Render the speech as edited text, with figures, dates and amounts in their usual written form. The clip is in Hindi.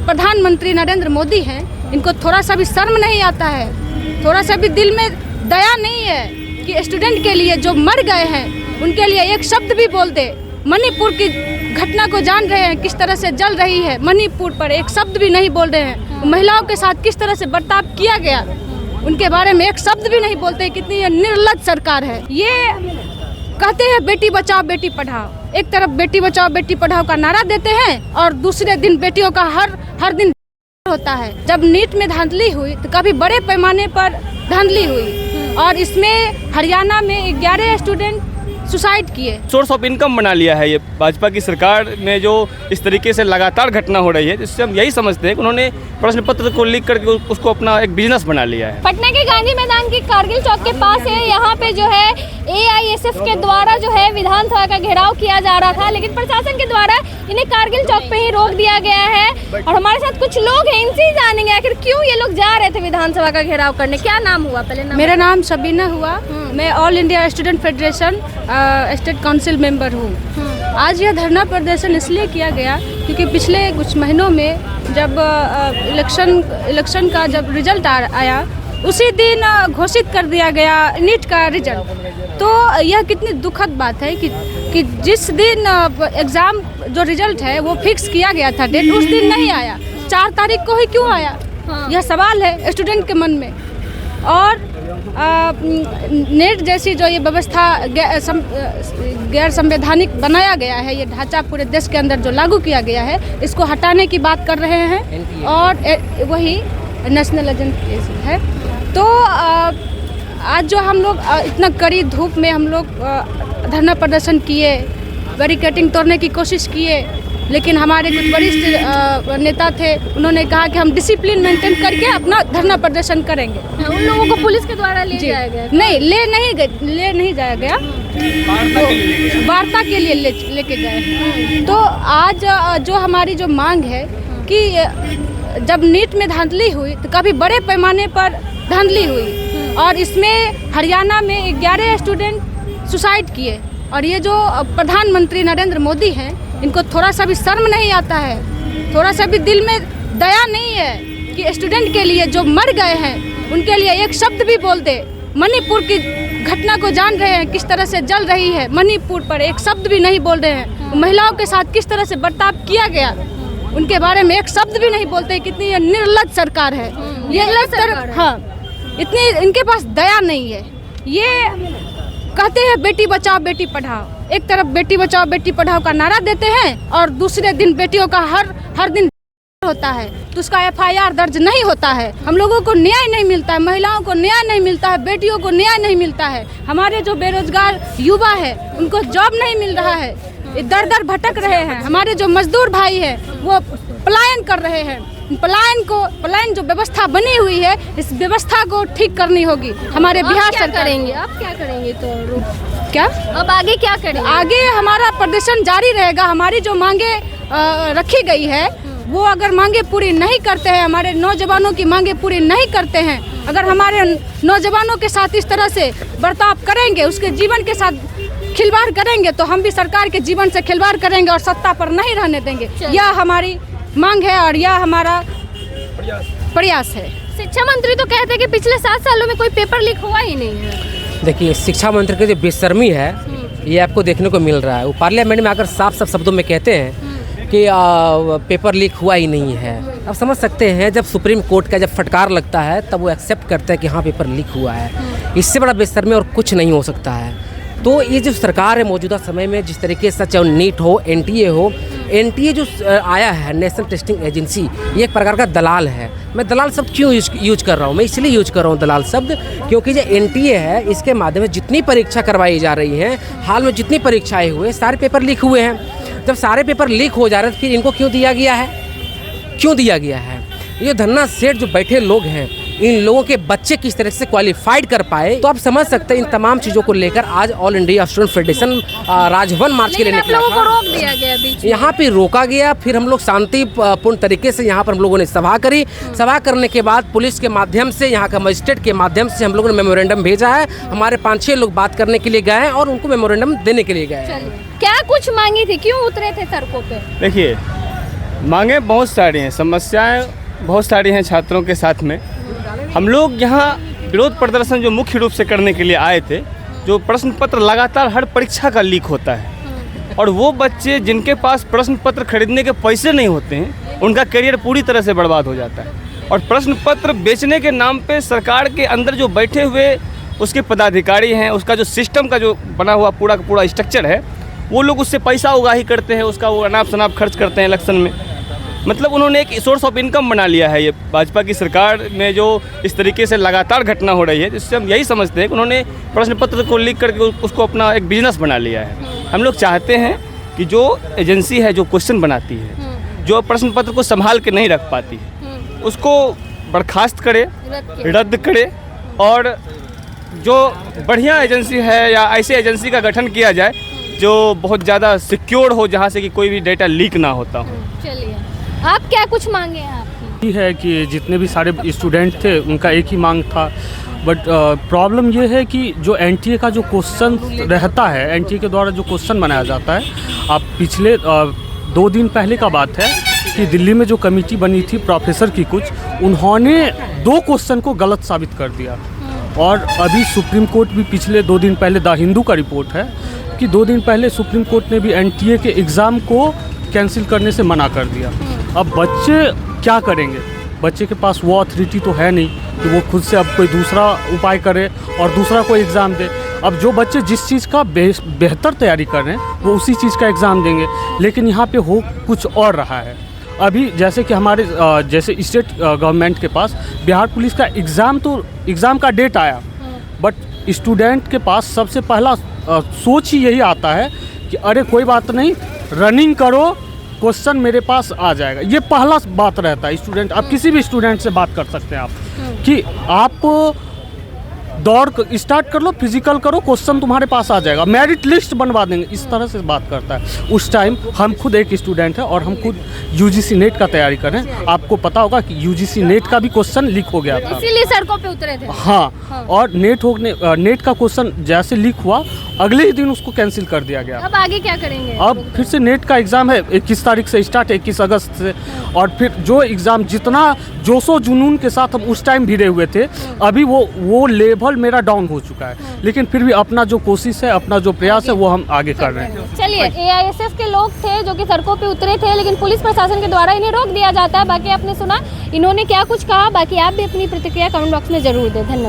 प्रधानमंत्री नरेंद्र मोदी हैं, इनको थोड़ा सा भी शर्म नहीं आता है, थोड़ा सा भी दिल में दया नहीं है कि स्टूडेंट के लिए जो मर गए हैं उनके लिए एक शब्द भी बोल दे। मणिपुर की घटना को जान रहे हैं किस तरह से जल रही है, मणिपुर पर एक शब्द भी नहीं बोल रहे हैं। महिलाओं के साथ किस तरह से बर्ताव किया गया उनके बारे में एक शब्द भी नहीं बोलते। कितनी ये निर्लज्ज सरकार है। ये कहते हैं बेटी बचाओ बेटी पढ़ाओ, एक तरफ बेटी बचाओ बेटी पढ़ाओ का नारा देते हैं और दूसरे दिन बेटियों का हर दिन होता है। जब नीट में धांधली हुई तो काफ़ी बड़े पैमाने पर धांधली हुई और इसमें हरियाणा में 11 स्टूडेंट सुसाइड किए। सोर्स ऑफ इनकम बना लिया है ये भाजपा की सरकार में, जो इस तरीके से लगातार घटना हो रही है, जिससे हम यही समझते हैं कि उन्होंने प्रश्न पत्र को लीक करके उसको अपना एक बिजनेस बना लिया है। पटना के गांधी मैदान की कारगिल चौक के पास है। यहाँ पे जो है AISF के द्वारा जो है विधानसभा का घेराव किया जा रहा था, लेकिन प्रशासन के द्वारा इन्हें कारगिल चौक पे ही रोक दिया गया है। और हमारे साथ कुछ लोग हैं, इनसे ही जानेंगे आखिर क्यों ये लोग जा रहे थे विधानसभा का घेराव करने। क्या नाम हुआ पहले? मेरा नाम सबीना हुआ, मैं all India student federation state council member हूँ। आज यह धरना प्रदर्शन इसलिए किया गया क्योंकि पिछले कुछ महीनों में जब इलेक्शन का जब रिजल्ट आया उसी दिन घोषित कर दिया गया नीट का रिजल्ट। तो यह कितनी दुखद बात है कि जिस दिन एग्ज़ाम जो रिजल्ट है वो फिक्स किया गया था डेट, उस दिन नहीं आया। 4 तारीख को ही क्यों आया? यह सवाल है स्टूडेंट के मन में। और नेट जैसी जो ये व्यवस्था गैर संवैधानिक बनाया गया है, ये ढांचा पूरे देश के अंदर जो लागू किया गया है, इसको हटाने की बात कर रहे हैं और वही नेशनल एजेंसी है। तो आज जो हम लोग इतना कड़ी धूप में हम लोग धरना प्रदर्शन किए, बैरिकेडिंग तोड़ने की कोशिश किए, लेकिन हमारे कुछ वरिष्ठ नेता थे, उन्होंने कहा कि हम डिसिप्लिन मेंटेन करके अपना धरना प्रदर्शन करेंगे। उन लोगों को पुलिस के द्वारा ले जाया गया? नहीं, ले नहीं जाया गया, वार्ता के लिए लेके गए। तो आज जो हमारी जो मांग है कि जब नीट में धांधली हुई तो काफ़ी बड़े पैमाने पर धांधली हुई और इसमें हरियाणा में 11 स्टूडेंट सुसाइड किए। और ये जो प्रधानमंत्री नरेंद्र मोदी हैं, इनको थोड़ा सा भी शर्म नहीं आता है, थोड़ा सा भी दिल में दया नहीं है कि स्टूडेंट के लिए जो मर गए हैं उनके लिए एक शब्द भी बोल दे। मणिपुर की घटना को जान रहे हैं किस तरह से जल रही है, मणिपुर पर एक शब्द भी नहीं बोल रहे हैं। महिलाओं के साथ किस तरह से बर्ताव किया गया उनके बारे में एक शब्द भी नहीं बोलते। कितनी ये निर्लज्ज सरकार है। ये हाँ, इतनी इनके पास दया नहीं है। ये कहते हैं बेटी बचाओ बेटी पढ़ाओ, एक तरफ बेटी बचाओ बेटी पढ़ाओ का नारा देते हैं और दूसरे दिन बेटियों का हर दिन होता है तो उसका FIR दर्ज नहीं होता है। हम लोगों को न्याय नहीं मिलता है, महिलाओं को न्याय नहीं मिलता है, बेटियों को न्याय नहीं मिलता है। हमारे जो बेरोजगार युवा है उनको जॉब नहीं मिल रहा है, दर भटक रहे हैं। हमारे जो मजदूर भाई हैं वो पलायन कर रहे हैं। पलायन जो व्यवस्था बनी हुई है, इस व्यवस्था को ठीक करनी होगी। हमारे बिहार सरकार करेंगे। आप क्या करेंगे? तो क्या अब आगे क्या करेंगे? आगे हमारा प्रदर्शन जारी रहेगा। हमारी जो मांगे रखी गई है वो अगर मांगे पूरी नहीं करते हैं, हमारे नौजवानों की मांगे पूरी नहीं करते हैं, अगर हमारे नौजवानों के साथ इस तरह से बर्ताव करेंगे, उसके जीवन के साथ खिलवाड़ करेंगे, तो हम भी सरकार के जीवन से खिलवाड़ करेंगे और सत्ता पर नहीं रहने देंगे। यह हमारी मांग है और यह हमारा प्रयास है। शिक्षा मंत्री तो कहते हैं कि पिछले 7 सालों में कोई पेपर लीक हुआ ही नहीं है। देखिए, शिक्षा मंत्री की जो बेशर्मी है ये आपको देखने को मिल रहा है। वो पार्लियामेंट में आकर साफ शब्दों में कहते हैं कि पेपर लीक हुआ ही नहीं है। अब समझ सकते हैं जब सुप्रीम कोर्ट का जब फटकार लगता है तब वो एक्सेप्ट करते हैं कि हाँ पेपर लीक हुआ है। इससे बड़ा बेशर्मी और कुछ नहीं हो सकता है। तो ये जो सरकार है मौजूदा समय में जिस तरीके से चाहे नीट हो, NTA जो आया है नेशनल टेस्टिंग एजेंसी, ये एक प्रकार का दलाल है। मैं दलाल शब्द क्यों यूज कर रहा हूँ? मैं इसलिए यूज कर रहा हूँ दलाल शब्द क्योंकि जो NTA है इसके माध्यम से जितनी परीक्षा करवाई जा रही हैं, हाल में जितनी परीक्षाएँ हुए सारे पेपर लीक हुए हैं। जब सारे पेपर लीक हो जा रहे हैं तो फिर इनको क्यों दिया गया है? ये धन्ना सेठ जो बैठे लोग हैं, इन लोगों के बच्चे किस तरह से क्वालिफाइड कर पाए, तो आप समझ सकते हैं इन तमाम चीज़ों को लेकर आज All India student federation Raj Bhavan march के लिए निकला था। रोक दिया गया बीच में। यहाँ पे रोका गया, फिर हम लोग शांतिपूर्ण तरीके से यहाँ पर हम लोगों ने सभा करी। सभा करने के बाद पुलिस के माध्यम से, यहाँ का मजिस्ट्रेट के माध्यम से हम लोगों ने मेमोरेंडम भेजा है। हमारे 5-6 लोग बात करने के लिए गए हैं और उनको मेमोरेंडम देने के लिए गए हैं। क्या कुछ मांगी थी, क्यों उतरे थे सड़कों पे? देखिए, मांगे बहुत सारी हैं, समस्याएं बहुत सारी हैं छात्रों के साथ में। हम लोग यहाँ विरोध प्रदर्शन जो मुख्य रूप से करने के लिए आए थे, जो प्रश्न पत्र लगातार हर परीक्षा का लीक होता है और वो बच्चे जिनके पास प्रश्न पत्र खरीदने के पैसे नहीं होते हैं, उनका करियर पूरी तरह से बर्बाद हो जाता है। और प्रश्न पत्र बेचने के नाम पे सरकार के अंदर जो बैठे हुए उसके पदाधिकारी हैं, उसका जो सिस्टम का जो बना हुआ पूरा का पूरा स्ट्रक्चर है, वो लोग उससे पैसा उगाही करते हैं, उसका वो अनाप शनाप खर्च करते हैं इलेक्शन में। मतलब उन्होंने एक सोर्स ऑफ इनकम बना लिया है। ये भाजपा की सरकार में जो इस तरीके से लगातार घटना हो रही है, जिससे हम यही समझते हैं कि उन्होंने प्रश्न पत्र को लीक करके उसको अपना एक बिजनेस बना लिया है। हम लोग चाहते हैं कि जो एजेंसी है जो क्वेश्चन बनाती है, जो प्रश्न पत्र को संभाल के नहीं रख पाती है, उसको बर्खास्त करे, रद्द करे और जो बढ़िया एजेंसी है या ऐसे एजेंसी का गठन किया जाए जो बहुत ज़्यादा सिक्योर हो, जहाँ से कि कोई भी डेटा लीक ना होता हो। चलिए, आप क्या कुछ मांगे हैं आपकी? है कि जितने भी सारे स्टूडेंट थे उनका एक ही मांग था, बट प्रॉब्लम ये है कि जो एनटीए का जो क्वेश्चन रहता है, एनटीए के द्वारा जो क्वेश्चन बनाया जाता है, आप पिछले 2 दिन पहले का बात है कि दिल्ली में जो कमेटी बनी थी प्रोफेसर की कुछ, उन्होंने 2 क्वेश्चन को गलत साबित कर दिया। और अभी सुप्रीम कोर्ट भी पिछले 2 दिन पहले, द हिंदू का रिपोर्ट है कि 2 दिन पहले सुप्रीम कोर्ट ने भी एनटीए के एग्ज़ाम को कैंसिल करने से मना कर दिया। अब बच्चे क्या करेंगे? बच्चे के पास वो अथॉरिटी तो है नहीं कि वो खुद से अब कोई दूसरा उपाय करे और दूसरा कोई एग्ज़ाम दे। अब जो बच्चे जिस चीज़ का बेहतर तैयारी कर रहे हैं वो उसी चीज़ का एग्ज़ाम देंगे, लेकिन यहाँ पे हो कुछ और रहा है। अभी जैसे कि हमारे जैसे स्टेट गवर्नमेंट के पास बिहार पुलिस का एग्ज़ाम का डेट आया, बट स्टूडेंट के पास सबसे पहला सोच ही यही आता है कि अरे कोई बात नहीं, रनिंग करो, क्वेश्चन मेरे पास आ जाएगा। ये पहला बात रहता है स्टूडेंट। आप किसी भी स्टूडेंट से बात कर सकते हैं आप कि आप दौड़ स्टार्ट कर लो, फिजिकल करो, क्वेश्चन तुम्हारे पास आ जाएगा, मेरिट लिस्ट बनवा देंगे, इस तरह से बात करता है। उस टाइम हम खुद एक स्टूडेंट है और हम खुद यूजीसी नेट का तैयारी कर रहे हैं। आपको पता होगा कि यूजीसी नेट का भी क्वेश्चन लीक हो गया था, इसीलिए सड़कों पे उतरे थे। हाँ। और नेट का क्वेश्चन जैसे लीक हुआ, अगले ही दिन उसको कैंसिल कर दिया गया। अब आगे क्या करेंगे? अब फिर से नेट का एग्ज़ाम है 21 तारीख से स्टार्ट, 21 अगस्त से। और फिर जो एग्ज़ाम जितना जोशो जुनून के साथ हम उस टाइम भिड़े हुए थे, अभी वो लेवल मेरा डाउन हो चुका है, लेकिन फिर भी अपना जो कोशिश है, अपना जो प्रयास है, वो हम आगे कर रहे हैं। चलिए, एआईएसएफ के लोग थे जो कि सड़कों पे उतरे थे, लेकिन पुलिस प्रशासन के द्वारा इन्हें रोक दिया जाता है। बाकी आपने सुना इन्होंने क्या कुछ कहा। बाकी आप भी अपनी प्रतिक्रिया कमेंट बॉक्स में जरूर दें। धन्यवाद।